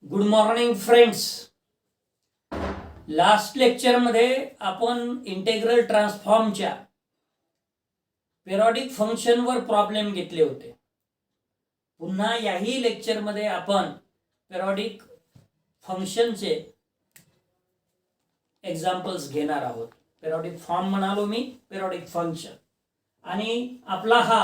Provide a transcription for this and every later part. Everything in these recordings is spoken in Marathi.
Good morning friends. लास्ट लेक्चरमध्ये आपण इंटेग्रल ट्रान्सफॉर्मच्या पेरियोडिक फंक्शनवर प्रॉब्लेम घेतले होते. पुन्हा याही लेक्चरमध्ये आपण पेरियोडिक फंक्शनचे एक्झाम्पल्स घेणार आहोत. पेरियोडिक फॉर्म म्हणालो मी, पेरियोडिक फंक्शन. आणि आपला हा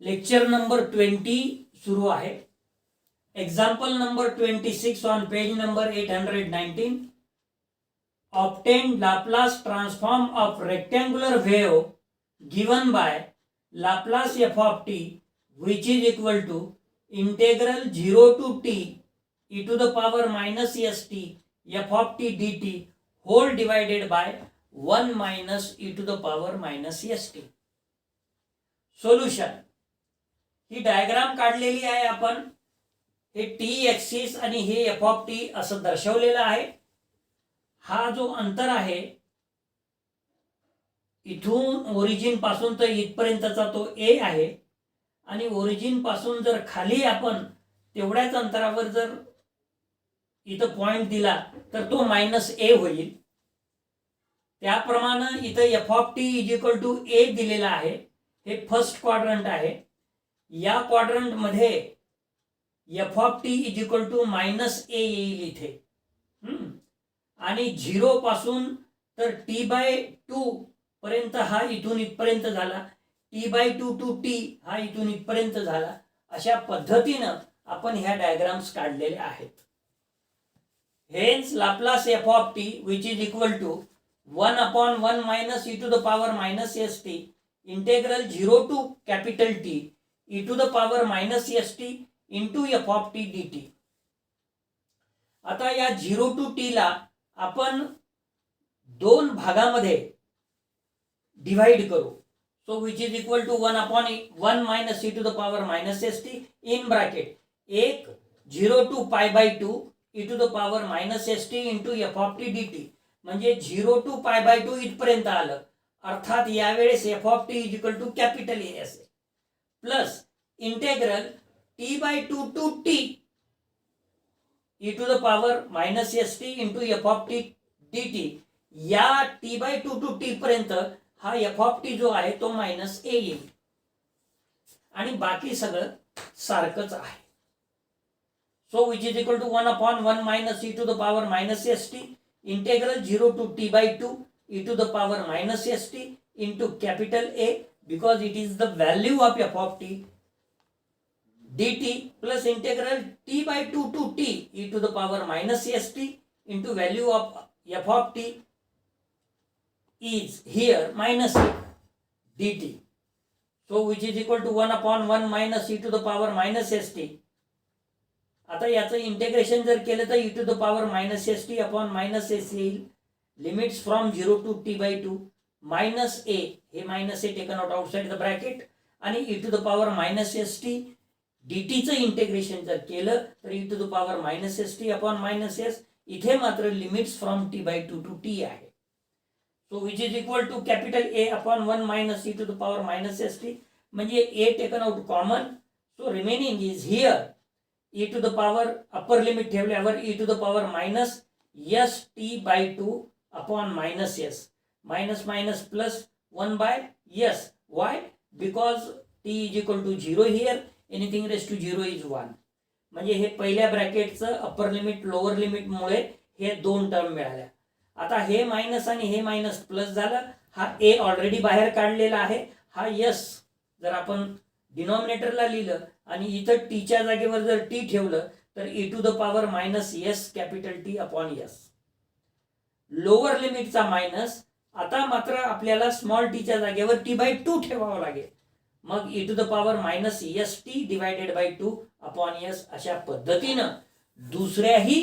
लेक्चर नंबर 20 सुरू आहे. Example number 26 on page number 819. Obtain Laplace transform of rectangular wave given by Laplace f of t, which is equal to integral 0 to t e to the power minus st f of t dt whole divided by 1 minus e to the power minus st. Solution. He diagram काढलेली आहे आपण. हे टी एक्सिस आणि हे एफ ऑफ टी असं दर्शवलेलं आहे. हा जो अंतर आहे इथून ओरिजिन पासून तर इथपर्यंतचा तो ए आहे. आणि ओरिजिन पासून जर खाली आपण तेवढ्याच अंतरावर जर इथं पॉइंट दिला तर तो मायनस ए होईल. त्याप्रमाणे इथं F of T is equal to A दिलेला आहे. हे फर्स्ट क्वाड्रंट आहे. या क्वाड्रंट मध्ये F of T is equal to minus A येईल इथे. आणि 0 पासून तर टी बाय 2 पर्यंत हा इथून इथपर्यंत झाला. टी बाय 2 टू टी हा इथून इथपर्यंत झाला. अशा पद्धतीनं आपण ह्या डायग्राम्स काढलेले आहेत. Hence Laplace F of T which is equal to 1/1 minus E to the power minus S T integral 0 to capital T E to the power minus S T into F of T D T. आता या 0 टू टी ला आपण दोन भागामध्ये डिवाइड करू. So which is equal to 1/1 minus E to the power minus S T in bracket एक 0 to pi by 2 E to the power minus S T into F of T D T. म्हणजे 0 टू पाय बाय 2 इथपर्यंत आलं. अर्थात यावेळेस F of T is equal to capital A असेल. Plus integral t by 2 to t e to the power minus st into f of t dt. या t by 2 to t पर्यंत हा f of t जो आहे तो मायनस a येईल. आणि बाकी सगळं सारखंच आहे. So which is equal to 1/1 minus e to the power minus st integral 0 to t by 2 e to the power minus st into capital A because it is the value of f of t dt plus integral t by 2 to t e to the power minus st into value of f of t is here minus a dt. So which is equal to 1/1 minus e to the power minus st. आता याचं इंटिग्रेशन जर केलं तर e to the power minus st upon minus s येईल. Limits from 0 to t by 2 minus a हे minus a taken out outside the bracket आणि e to the power minus st dt चं इंटिग्रेशन जर केलं तर e to the power minus S T upon minus S. इथे मात्र limits from T by 2 to T आहे. So which is equal to capital A upon 1 minus E to the power minus S T. म्हणजे A taken out common. So remaining is here E to the power upper limit ठेवल्यावर E to the power minus S T by 2 upon minus S. Minus minus plus 1 by S. Why? Because T is equal to 0 here. Anything raised to 0 is 1. म्हणजे हे पहिल्या ब्रॅकेटचं अपर लिमिट लोअर लिमिट मुळे हे दोन टर्म मिळाल्या. आता हे मायनस आणि हे मायनस प्लस झालं. हा ए ऑलरेडी बाहेर काढलेला आहे. हा यस जर आपण डिनॉमिनेटरला लिहिलं आणि इथं टीच्या जागेवर जर टी ठेवलं तर E to the power minus S capital T upon S. Lower लिमिटचा मायनस. आता मात्र आपल्याला स्मॉल टीच्या जागेवर टी बाय 2 ठेवावं लागेल. मग e to the power minus S T divided by 2 upon S. अशा पद्धतीनं दुसऱ्याही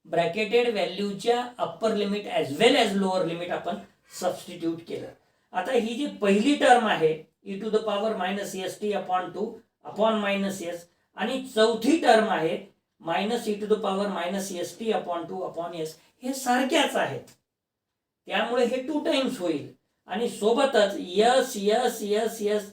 ब्रॅकेटेड व्हॅल्यूच्या upper limit as well as lower limit आपण सबस्टिट्यूट केलं. आता ही जी पहिली टर्म आहे e to the power minus S T upon 2 upon minus S आणि चौथी टर्म आहे minus e to the power minus S T upon 2 upon S. हे सारख्याच आहेत. त्यामुळे हे 2 टाइम्स होईल. आणि सोबतच यस यस यस यस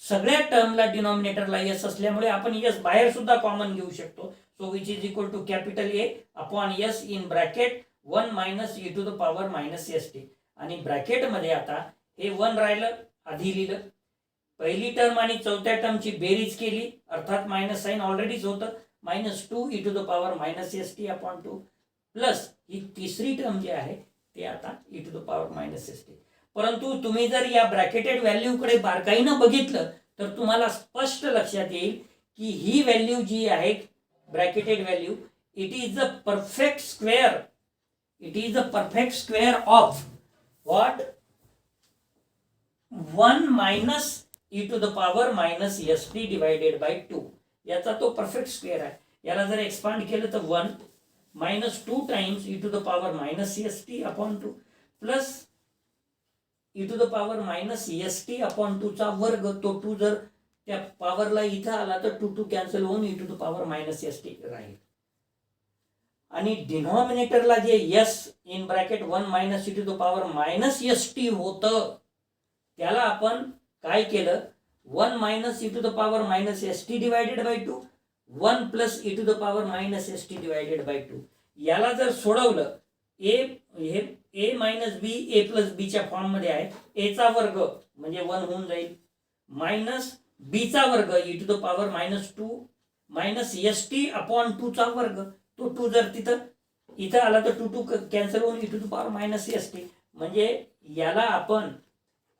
सगळ्या टर्मला डिनॉमिनेटरला यस असल्यामुळे आपण यस बाहेर सुद्धा कॉमन घेऊ शकतो. So which is equal to capital A upon S in bracket 1 minus E to the power minus S T. आणि ब्रॅकेटमध्ये आता हे 1 राहिलं, आधी लिहिलं. पहिली टर्म आणि चौथ्या टर्मची बेरीज केली, अर्थात मायनस साइन ऑलरेडीच होतं, -2 E to the power minus S T upon 2 plus ही तिसरी टर्म जी आहे ते आता E to the power minus S T. परंतु तुम्ही जर या ब्रॅकेटेड व्हॅल्यूकडे बारकाईनं बघितलं तर तुम्हाला स्पष्ट लक्षात येईल की ही व्हॅल्यू जी आहे bracketed value, it is the perfect square, it is the perfect square of what 1 minus E to the power minus S T divided by 2. याचा तो परफेक्ट स्क्वेअर आहे. याला जर एक्सपांड केलं तर 1 -2 times E to the power minus S T upon 2 plus E to the power minus S T upon 2 चा वर्ग. तो 2 जर त्या पॉवरला इथं आला तर 2 कॅन्सल होऊन E to the power minus S T राहील. आणि डिनॉमिनेटरला जे S in bracket 1 minus E to the power minus S T होतं त्याला आपण काय केलं, 1 minus E to the power minus S T divided by 2 1 plus E to the power minus S T divided by 2. याला जर सोडवलं ए मायनस बी ए प्लस बी च्या फॉर्म मध्ये आहे. ए चा वर्ग म्हणजे 1 होऊन जाईल मायनस बी चा वर्ग E to the power -2 minus S T upon 2 चा वर्ग. तो 2 जर इथं आला तर 2 कॅन्सल होऊन E to the power minus S T. म्हणजे याला आपण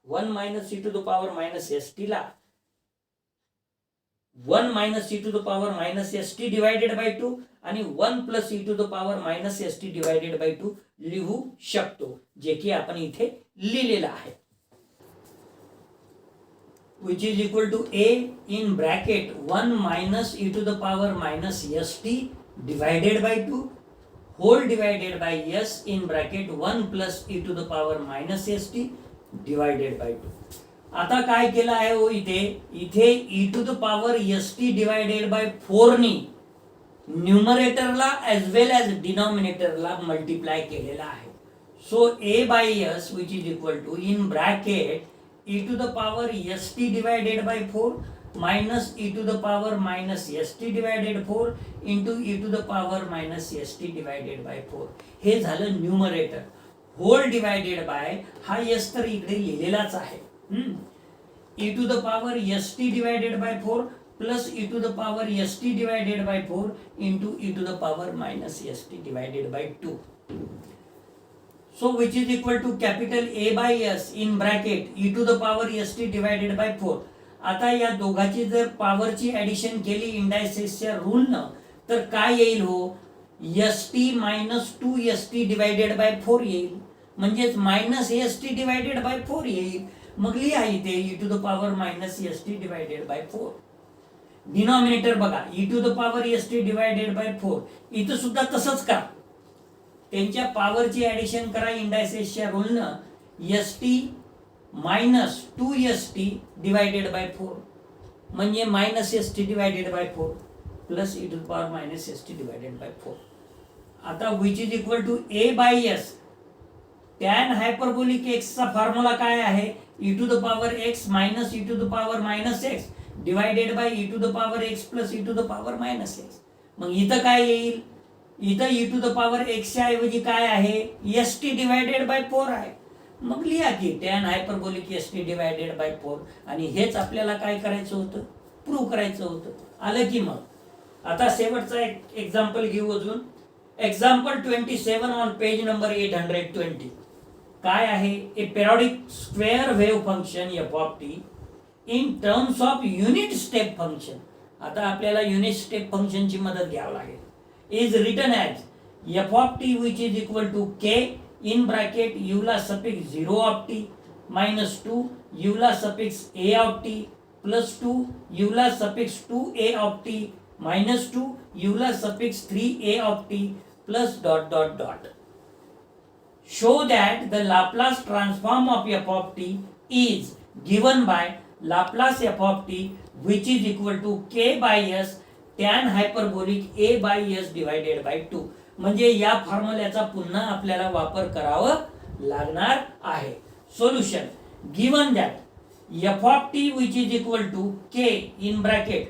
1 minus E to the power minus S T ला 1 minus E to the power minus S T divided by 2 आणि 1 plus E to the power minus S T divided by 2 लिहू शकतो, जे की आपण इथे लिहिलेलं आहे. which is equal to a in bracket 1 minus e to the power minus st divided by 2 whole divided by s in bracket 1 plus e to the power minus st divided by 2. आता काय केलं आहे हो, इथे e to the power st divided by 4 नी न्यूमरेटरला as well as डिनॉमिनेटरला मल्टिप्लाय केलेला आहे. So a by s which is equal to in bracket e to the power st divided by 4 minus e to the power minus st divided 4 into e to the power minus st divided by 4. हे झालं न्यूमरेटर. होल डिवायडेड बाय हा s तर इकडे लिहिलेलाच आहे. e to the power st divided by 4 plus e to the power st divided by 4 into e to the power minus st divided by 2. So which is equal to capital A by S in bracket e to the power st divided by 4. आता या दोघांची जर पॉवरची ऍडिशन केली इंडायसेसच्या रूलनं तर काय येईल हो, st minus 2st divided by 4 येईल, म्हणजेच मायनस st डिवायडेड बाय 4 येईल. मग लिहा इथे e to the power minus st divided by 4. Denominator बघा e to the power st divided by 4, इथं सुद्धा तसंच का, त्यांच्या पॉवरची ऍडिशन करा इंडायसेसच्या रूलनं. st minus 2st divided by 4 म्हणजे minus st divided by 4 plus e to the power minus st divided by 4. आता which is equal to a by s. Tan hyperbolic x चा फॉर्म्युला काय आहे, e to the power x minus e to the power minus x divided by e to the power x plus e to the power minus x. मग इथं काय येईल, इथं e to the power x च्या ऐवजी काय आहे, st डिवायडेड बाय 4 आहे. मग लिहा की tan hyperbolic st divided by 4. आणि हेच आपल्याला काय करायचं होतं, प्रूव्ह करायचं होतं. आलं की मग आता शेवटचा एक एक्झाम्पल घेऊ अजून. Example 27 on page number 820. काय आहे, A periodic square wave function f of t in terms of unit step function. आता आपल्याला युनिट स्टेप फंक्शनची मदत घ्यावी लागेल. is written as f of t which is equal to k in bracket euler suffix 0 of t minus 2 euler suffix a of t plus 2 euler suffix 2a of t minus 2 euler suffix 3a of t plus dot dot dot. Show that the Laplace transform of f of t is given by Laplace f of t which is equal to k by s tan hyperbolic a by s divided by 2. म्हणजे या फॉर्म्युल्याचा पुन्हा आपल्याला वापर करावं लागणार आहे. Solution given that f of t which is equal to k in bracket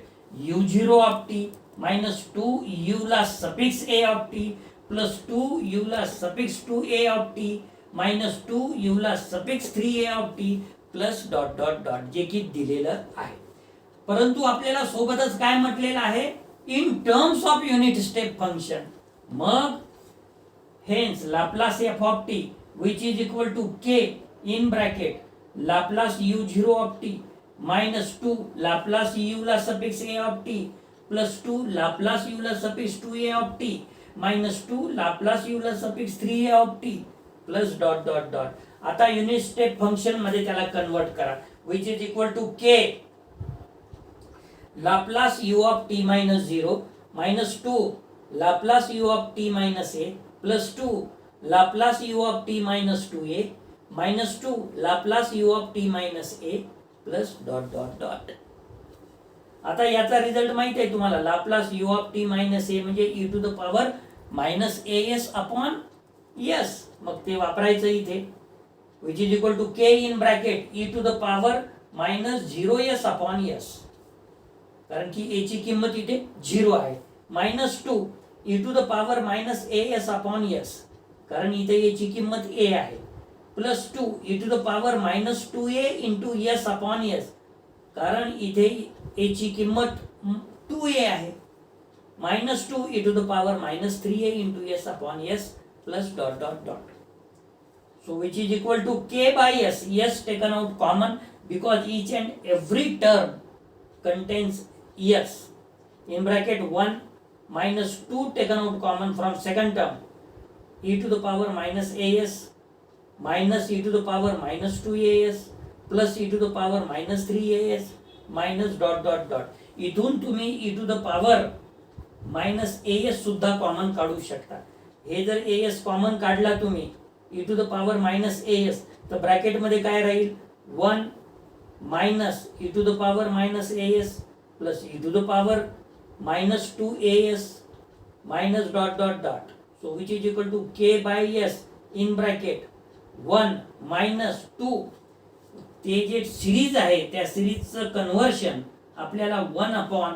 u0 of t minus 2 u ला suffix a of t plus 2 u ला suffix 2a of t minus 2 u ला suffix 3a of t plus dot dot dot, जे की दिलेलं आहे. परंतु आपल्याला सोबतच काय म्हटलेलं आहे, in terms of unit step function. मग hence Laplace F of T which is equal to K in bracket Laplace u zero of t minus 2 Laplace u ला suffix a of t plus 2 Laplace u ला suffix 2a of t minus 2 Laplace u ला suffix 3a of t plus dot dot dot. आता युनिट स्टेप फंक्शन मध्ये त्याला कन्वर्ट करा. Which is equal to K Laplace u of t minus 0 minus 2 Laplace u of t minus a plus 2 Laplace u of t minus 2a minus 2 Laplace u of t minus a plus dot dot dot. आता याचा रिझल्ट माहिती आहे तुम्हाला, Laplace u of t minus a म्हणजे e to the power minus as upon s. मग ते वापरायचं इथे. Which is equal to K in bracket e to the power minus 0s upon s, कारण की a ची किंमत इथे 0 आहे. Minus 2 e to the power minus as upon s, कारण इथे a ची किंमत a आहे. Plus 2 e to the power minus 2a into s upon s, कारण इथे a ची किंमत 2a आहे. Minus 2 e to the power minus 3a into s upon s plus dot dot dot. So which is equal to k by s. S taken out common because each and every term contains s. In bracket 1 minus 2 taken out common from second term, e to the power minus as minus e to the power minus 2as plus e to the power minus 3as minus dot dot dot. इथून तुम्ही e to the power minus as सुद्धा कॉमन काढू शकता. हे जर as कॉमन काढला तुम्ही e to the power minus as, तर ब्रॅकेट मध्ये काय राहील, 1 minus e to the power minus as plus e to the power minus 2as minus dot dot dot. So which is equal to k by s in bracket 1 minus 2. ते जे सिरीज आहे त्या सिरीजचं कन्व्हर्शन आपल्याला 1 upon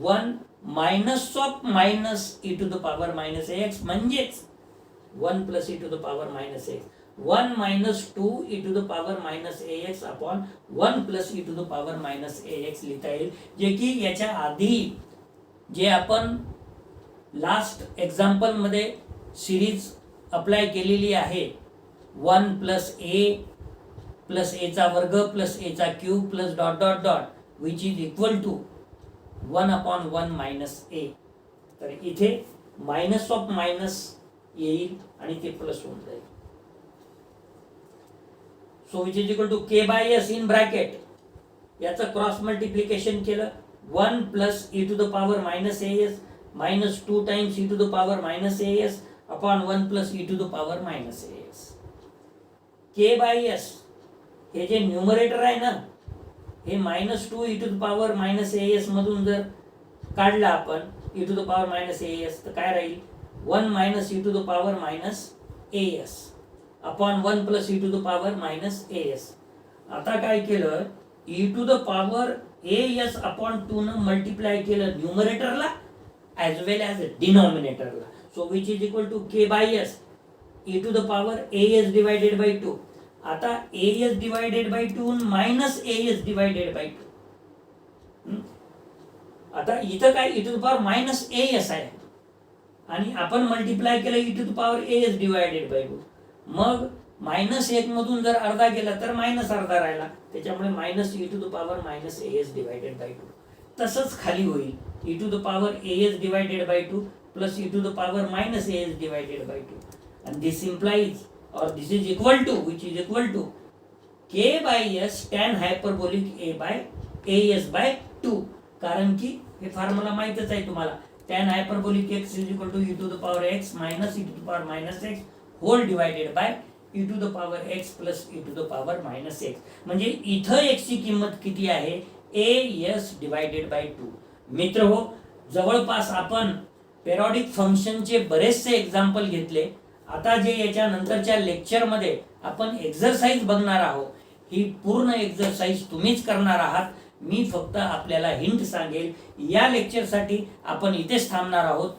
1 minus of minus e to the power minus x म्हणजेच 1 plus e to the power minus x 1 minus 2 e to the power minus ax upon 1 plus e to the power minus ax लिहिता येईल. जे की याच्या आधी जे आपण लास्ट एक्झाम्पल मध्ये सिरीज अप्लाय केलेली आहे, 1 प्लस a प्लस a चा वर्ग प्लस a चा cube plus dot dot dot which is equal to 1 upon 1 minus a. तर इथे मायनस ऑफ मायनस येईल आणि ते प्लस होऊन जाईल. So which is equal to K by S in bracket, याचं क्रॉस मल्टिप्लिकेशन केलं 1 plus e to the power minus as minus 2 times e to the power minus as upon 1 plus e to the power minus as. K by S हे जे न्यूमरेटर आहे ना, हे minus 2 e to the power minus as मधून जर काढला आपण e to the power minus as, तर काय राहील, 1 minus e to the power minus as upon 1 plus e to the power minus as. आता काय केलं, e to the power as upon 2 न मल्टिप्लाय केलं न्यूमरेटरला ॲज वेल ॲज डिनॉमिनेटरला. So which is equal to K by s e to the power as divided by 2. आता as divided by 2 minus as divided by 2. आता इथं काय e to the power minus as आहे आणि आपण मल्टिप्लाय केलं e to the power as divided by 2. मग मायनस 1 मधून जर अर्धा गेला तर मायनस अर्धा राहिला, त्याच्यामुळे minus e to the power minus as divided by 2. तसंच खाली होईल e to the power as divided by 2 plus e to the power minus as divided by 2. and this implies or this is equal to, which is equal to k by s tan hyperbolic a by as by 2. कारण की हे फॉर्म्युला माहितच आहे तुम्हाला, tan hyperbolic x is equal to e to the power x minus e to the power minus x whole divided by e to the power x plus e to the power minus x. म्हणजे इथं x ची किंमत किती आहे, as डिवायडेड बाय 2. मित्र हो, जवळपास आपण पेरियॉडिक फंक्शनचे बरेचसे एक्झाम्पल घेतले. आता जे याच्या नंतरच्या लेक्चरमध्ये आपण एक्झरसाइज बघणार आहोत, ही पूर्ण एक्झरसाइज तुम्हीच करणार आहात. मी फक्त आपल्याला हिंट सांगेल. या लेक्चरसाठी आपण इथेच थांबणार आहोत.